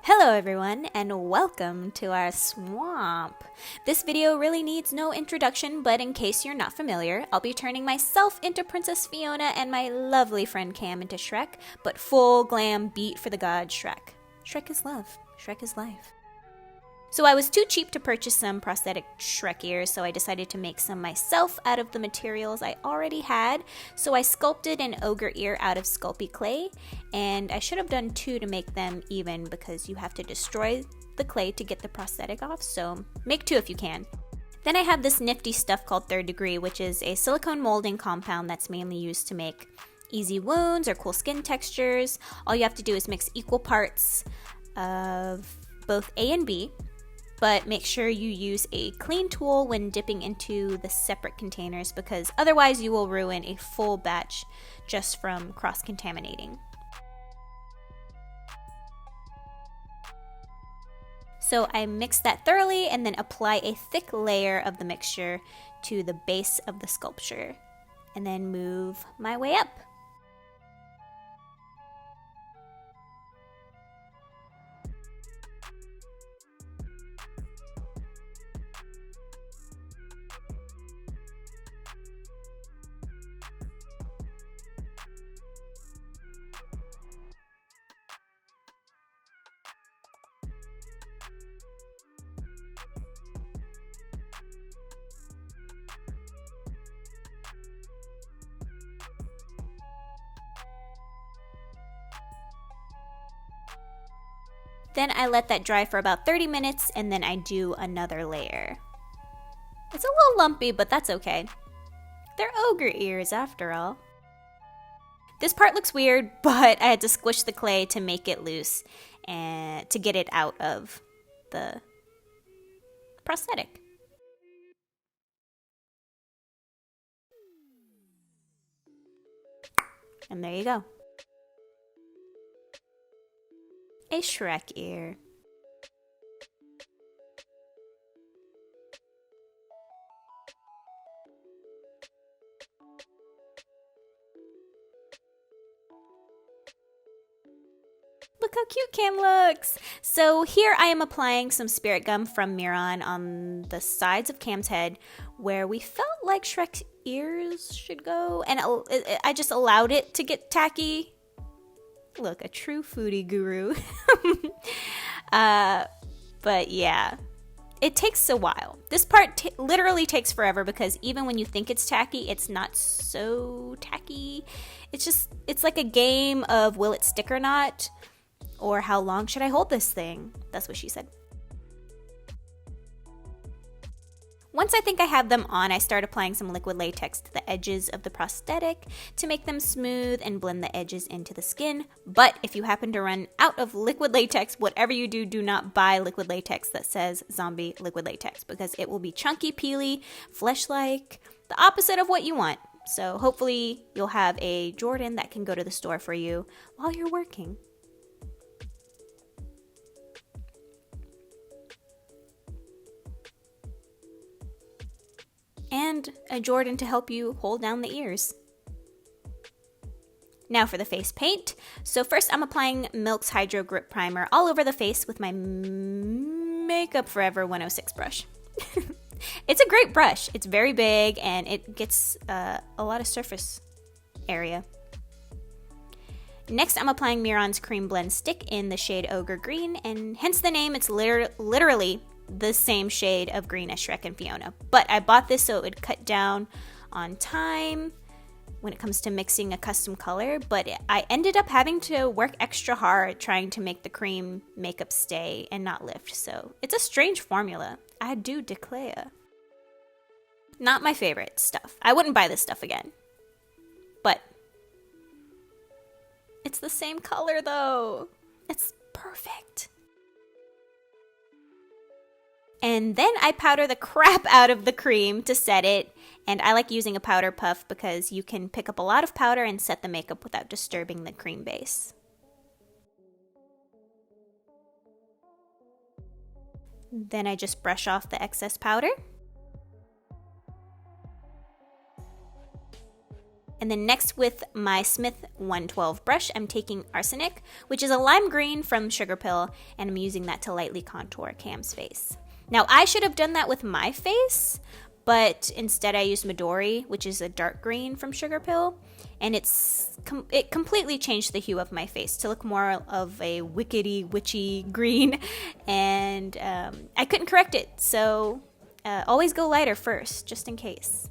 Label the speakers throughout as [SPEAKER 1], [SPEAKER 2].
[SPEAKER 1] Hello everyone and welcome to our swamp. This video really needs no introduction, but in case you're not familiar, I'll be turning myself into Princess Fiona and my lovely friend Cam into Shrek, but full glam beat for the god Shrek. Shrek is love. Shrek is life. So I was too cheap to purchase some prosthetic Shrek ears, so I decided to make some myself out of the materials I already had. So I sculpted an ogre ear out of Sculpey clay, and I should have done two to make them even because you have to destroy the clay to get the prosthetic off, so make two if you can. Then I have this nifty stuff called Third Degree, which is a silicone molding compound that's mainly used to make easy wounds or cool skin textures. All you have to do is mix equal parts of both A and B, but make sure you use a clean tool when dipping into the separate containers because otherwise you will ruin a full batch just from cross-contaminating. So I mix that thoroughly and then apply a thick layer of the mixture to the base of the sculpture and then move my way up. Then I let that dry for about 30 minutes and then I do another layer. It's a little lumpy, but that's okay. They're ogre ears after all. This part looks weird, but I had to squish the clay to make it loose and to get it out of the prosthetic. And there you go. A Shrek ear. Look how cute Cam looks! So here I am applying some spirit gum from Mehron on the sides of Cam's head where we felt like Shrek's ears should go, and I just allowed it to get tacky. Look, a true foodie guru. But yeah, it takes a while. This part literally takes forever because even when you think it's tacky, it's not so tacky. It's like a game of will it stick or not, or how long should I hold this thing? That's what she said. Once I think I have them on, I start applying some liquid latex to the edges of the prosthetic to make them smooth and blend the edges into the skin. But if you happen to run out of liquid latex, whatever you do, do not buy liquid latex that says zombie liquid latex because it will be chunky, peely, flesh-like, the opposite of what you want. So hopefully you'll have a Jordan that can go to the store for you while you're working. And a Jordan to help you hold down the ears. Now for the face paint. So first I'm applying Milk's Hydro Grip Primer all over the face with my Makeup Forever 106 brush. It's a great brush. It's very big and it gets a lot of surface area. Next I'm applying Mehron's CreamBlend stick in the shade Ogre Green, and hence the name, it's literally the same shade of green as Shrek and Fiona. But I bought this so it would cut down on time when it comes to mixing a custom color, but I ended up having to work extra hard trying to make the cream makeup stay and not lift, so it's a strange formula. I do declare. Not my favorite stuff. I wouldn't buy this stuff again. But it's the same color though. It's perfect. And then I powder the crap out of the cream to set it, and I like using a powder puff because you can pick up a lot of powder and set the makeup without disturbing the cream base. Then I just brush off the excess powder. And then next with my Smith 112 brush, I'm taking Arsenic, which is a lime green from Sugarpill, and I'm using that to lightly contour Cam's face. Now, I should have done that with my face, but instead I used Midori, which is a dark green from Sugarpill, and it completely changed the hue of my face to look more of a wickedy, witchy green, and I couldn't correct it, so always go lighter first, just in case.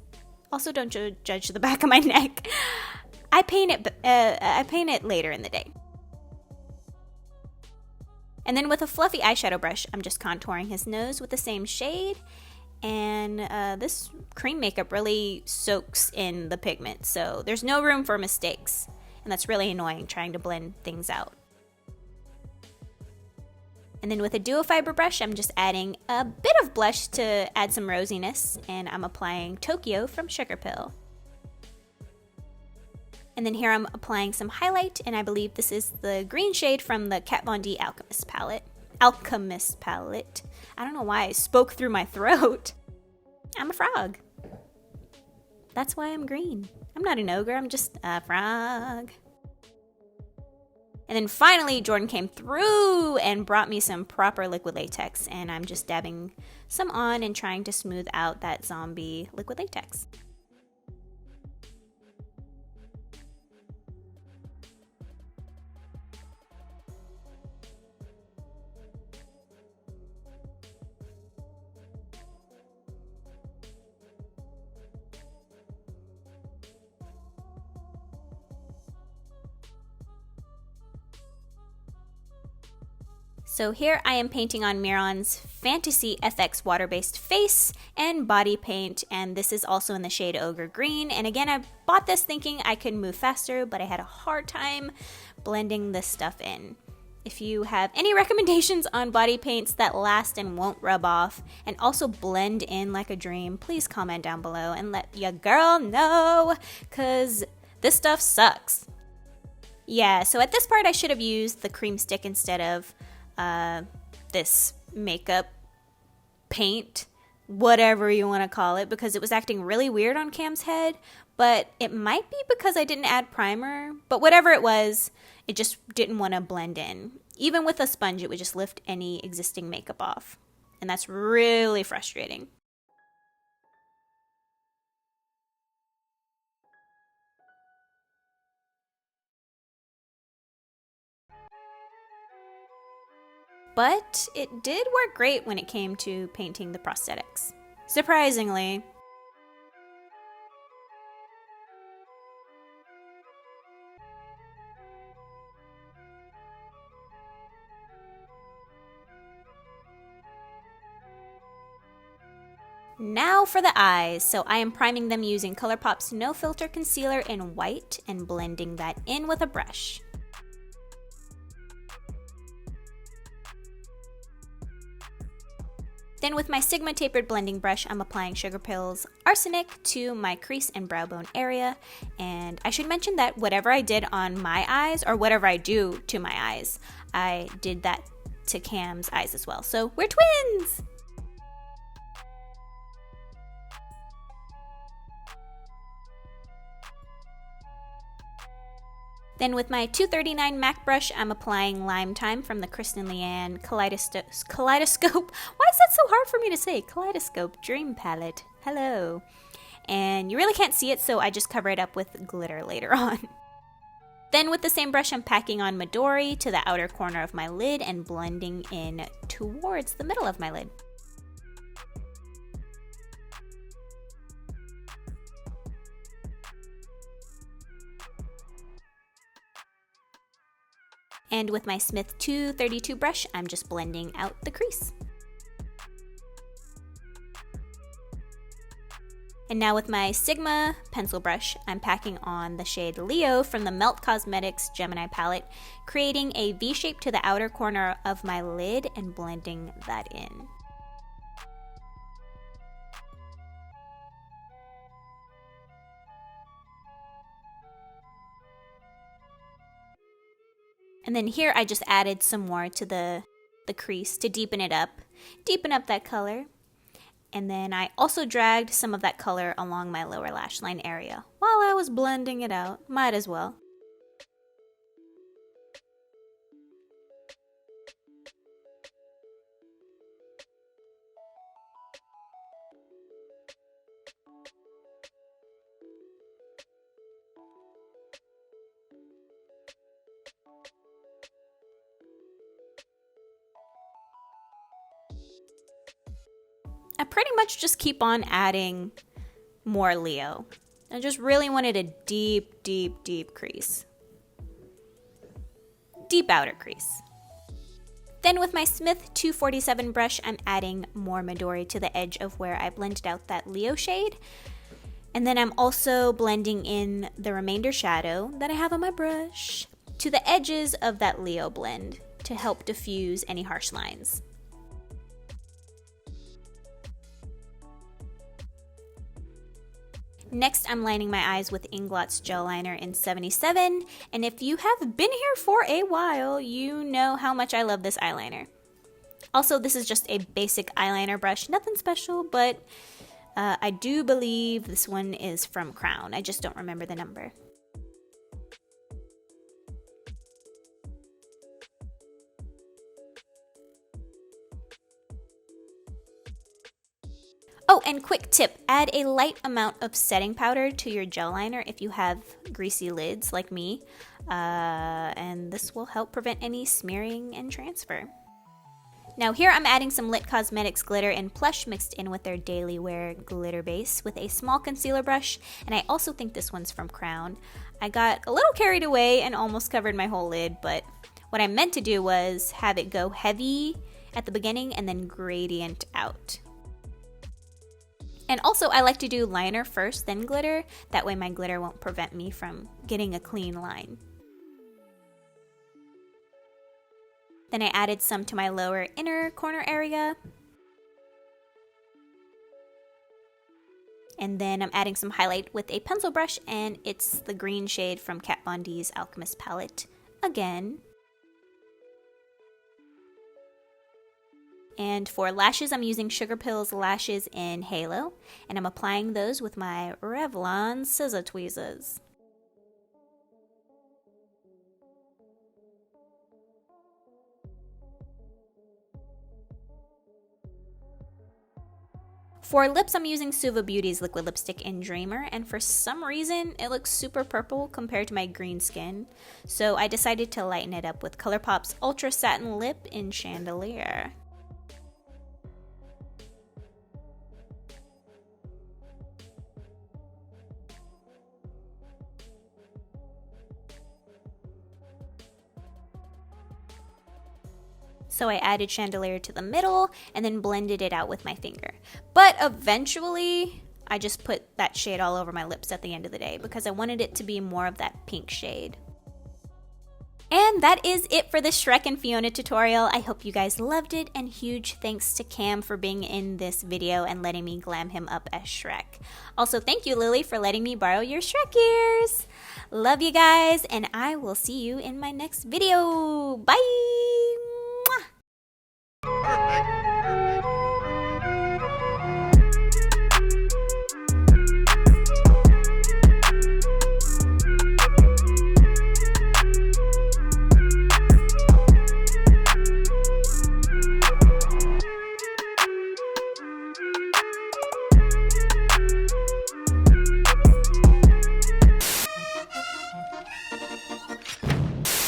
[SPEAKER 1] Also, don't judge the back of my neck. I paint it later in the day. And then with a fluffy eyeshadow brush, I'm just contouring his nose with the same shade. And this cream makeup really soaks in the pigment, so there's no room for mistakes. And that's really annoying trying to blend things out. And then with a duo fiber brush, I'm just adding a bit of blush to add some rosiness, and I'm applying Tokyo from Sugarpill. And then here I'm applying some highlight, and I believe this is the green shade from the Kat Von D Alchemist palette. I don't know why I spoke through my throat. I'm a frog. That's why I'm green. I'm not an ogre, I'm just a frog. And then finally, Jordan came through and brought me some proper liquid latex, and I'm just dabbing some on and trying to smooth out that zombie liquid latex. So here I am painting on Mehron's Fantasy FX water-based face and body paint, and this is also in the shade Ogre Green. And again, I bought this thinking I could move faster, but I had a hard time blending this stuff in. If you have any recommendations on body paints that last and won't rub off and also blend in like a dream, please comment down below and let your girl know, because this stuff sucks. Yeah, so at this part I should have used the cream stick instead of this makeup paint, whatever you want to call it, because it was acting really weird on Cam's head, but it might be because I didn't add primer, but whatever it was, it just didn't want to blend in. Even with a sponge, it would just lift any existing makeup off, and that's really frustrating. But it did work great when it came to painting the prosthetics. Surprisingly. Now for the eyes. So I am priming them using Colourpop's No Filter Concealer in white and blending that in with a brush. Then with my Sigma tapered blending brush, I'm applying Sugarpill's Arsenic to my crease and brow bone area. And I should mention that whatever I did on my eyes, or whatever I do to my eyes, I did that to Cam's eyes as well. So we're twins! Then with my 239 MAC brush, I'm applying Lime Time from the Kristen Leanne Kaleidoscope. Why is that so hard for me to say? Kaleidoscope Dream Palette. Hello. And you really can't see it, so I just cover it up with glitter later on. Then with the same brush, I'm packing on Midori to the outer corner of my lid and blending in towards the middle of my lid. And with my Smith 232 brush, I'm just blending out the crease. And now with my Sigma pencil brush, I'm packing on the shade Leo from the Melt Cosmetics Gemini palette, creating a V shape to the outer corner of my lid and blending that in. And then here I just added some more to the crease to deepen it up, deepen up that color. And then I also dragged some of that color along my lower lash line area while I was blending it out. Might as well. I pretty much just keep on adding more Leo. I just really wanted a deep, deep, deep crease. Deep outer crease. Then with my Smith 247 brush, I'm adding more Midori to the edge of where I blended out that Leo shade. And then I'm also blending in the remainder shadow that I have on my brush to the edges of that Leo blend to help diffuse any harsh lines. Next, I'm lining my eyes with Inglot's gel liner in 77, and if you have been here for a while, you know how much I love this eyeliner. Also, this is just a basic eyeliner brush, nothing special, but I do believe this one is from Crown. I just don't remember the number. Oh, and quick tip, add a light amount of setting powder to your gel liner if you have greasy lids like me, and this will help prevent any smearing and transfer. Now here I'm adding some Lit Cosmetics glitter in Plush mixed in with their daily wear glitter base with a small concealer brush, and I also think this one's from Crown. I got a little carried away and almost covered my whole lid, but what I meant to do was have it go heavy at the beginning and then gradient out. And also I like to do liner first, then glitter. That way my glitter won't prevent me from getting a clean line. Then I added some to my lower inner corner area. And then I'm adding some highlight with a pencil brush, and it's the green shade from Kat Von D's Alchemist palette again. And for lashes, I'm using Sugarpill's lashes in Halo, and I'm applying those with my Revlon scissor tweezers. For lips, I'm using Suva Beauty's liquid lipstick in Dreamer, and for some reason, it looks super purple compared to my green skin. So I decided to lighten it up with Colourpop's Ultra Satin Lip in Chandelier. So I added Chandelier to the middle and then blended it out with my finger. But eventually, I just put that shade all over my lips at the end of the day because I wanted it to be more of that pink shade. And that is it for the Shrek and Fiona tutorial. I hope you guys loved it, and huge thanks to Cam for being in this video and letting me glam him up as Shrek. Also, thank you, Lily, for letting me borrow your Shrek ears. Love you guys, and I will see you in my next video. Bye!